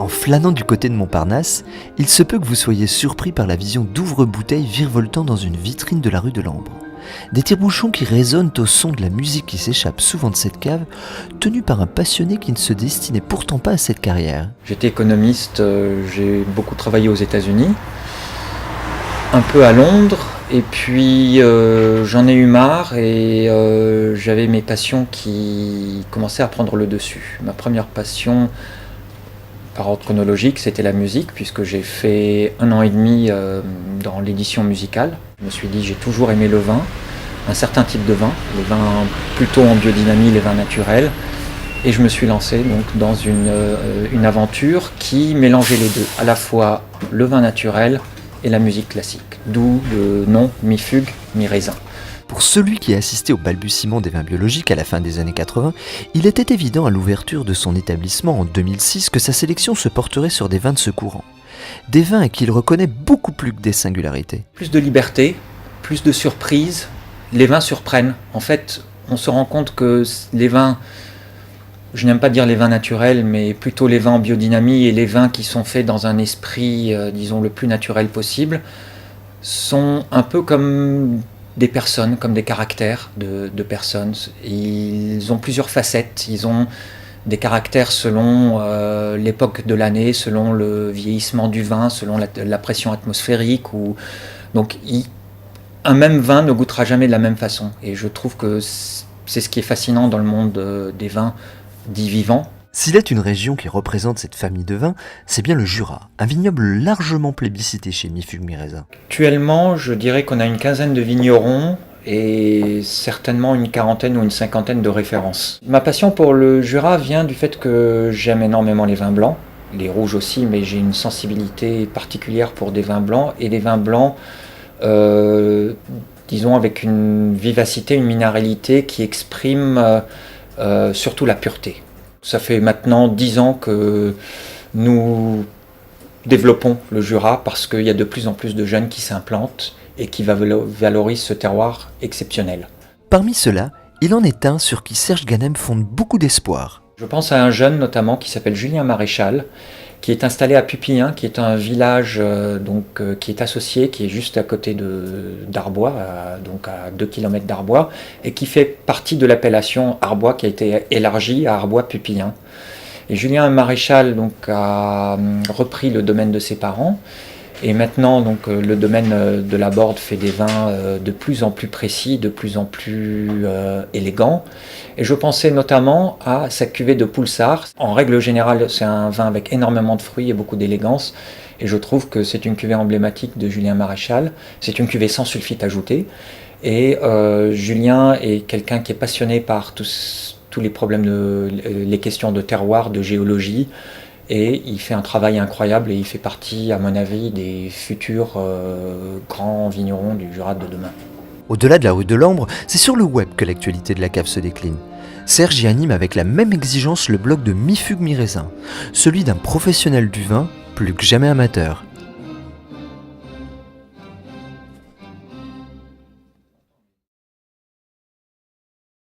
En flânant du côté de Montparnasse, il se peut que vous soyez surpris par la vision d'ouvre-bouteilles virevoltant dans une vitrine de la rue de l'Ambre. Des tire-bouchons qui résonnent au son de la musique qui s'échappe souvent de cette cave, tenue par un passionné qui ne se destinait pourtant pas à cette carrière. J'étais économiste, j'ai beaucoup travaillé aux États-Unis, un peu à Londres, et puis j'en ai eu marre et j'avais mes passions qui commençaient à prendre le dessus. Ma première passion, par ordre chronologique, c'était la musique, puisque j'ai fait 1 an et demi dans l'édition musicale. Je me suis dit, j'ai toujours aimé le vin, un certain type de vin, les vins plutôt en biodynamie, les vins naturels. Et je me suis lancé donc dans une aventure qui mélangeait les deux, à la fois le vin naturel et la musique classique. D'où le nom mi-fugue, mi-raisin. Pour celui qui a assisté au balbutiement des vins biologiques à la fin des années 80, il était évident à l'ouverture de son établissement en 2006 que sa sélection se porterait sur des vins de ce courant. Des vins à qui il reconnaît beaucoup plus que des singularités. Plus de liberté, plus de surprise, les vins surprennent. En fait, on se rend compte que les vins, je n'aime pas dire les vins naturels, mais plutôt les vins en biodynamie et les vins qui sont faits dans un esprit, disons, le plus naturel possible, sont un peu comme des personnes, comme des caractères de personnes. Ils ont plusieurs facettes, ils ont des caractères selon l'époque de l'année, selon le vieillissement du vin, selon la pression atmosphérique. Donc un même vin ne goûtera jamais de la même façon. Et je trouve que c'est ce qui est fascinant dans le monde des vins dits vivants. S'il est une région qui représente cette famille de vins, c'est bien le Jura, un vignoble largement plébiscité chez Mi-Fugue Mi-Raisin. Actuellement, je dirais qu'on a une quinzaine de vignerons et certainement une quarantaine ou une cinquantaine de références. Ma passion pour le Jura vient du fait que j'aime énormément les vins blancs, les rouges aussi, mais j'ai une sensibilité particulière pour des vins blancs et des vins blancs, disons avec une vivacité, une minéralité qui exprime surtout la pureté. Ça fait maintenant 10 ans que nous développons le Jura parce qu'il y a de plus en plus de jeunes qui s'implantent et qui valorisent ce terroir exceptionnel. Parmi ceux-là, il en est un sur qui Serge Ganem fonde beaucoup d'espoir. Je pense à un jeune notamment qui s'appelle Julien Maréchal, qui est installé à Pupillin, qui est un village qui est associé, qui est juste à côté d'Arbois, donc à 2 km d'Arbois, et qui fait partie de l'appellation Arbois qui a été élargie à Arbois-Pupillin. Et Julien Maréchal donc, a repris le domaine de ses parents, et maintenant donc, le domaine de la Borde fait des vins de plus en plus précis, de plus en plus élégants. Et je pensais notamment à sa cuvée de Poulsard. En règle générale, c'est un vin avec énormément de fruits et beaucoup d'élégance. Et je trouve que c'est une cuvée emblématique de Julien Maréchal. C'est une cuvée sans sulfite ajouté. Et Julien est quelqu'un qui est passionné par tous les problèmes, les questions de terroir, de géologie. Et il fait un travail incroyable et il fait partie, à mon avis, des futurs grands vignerons du Jura de demain. Au-delà de la rue de l'Ambre, c'est sur le web que l'actualité de la cave se décline. Serge y anime avec la même exigence le blog de Mi-Fugue Mi-Raisin, celui d'un professionnel du vin plus que jamais amateur.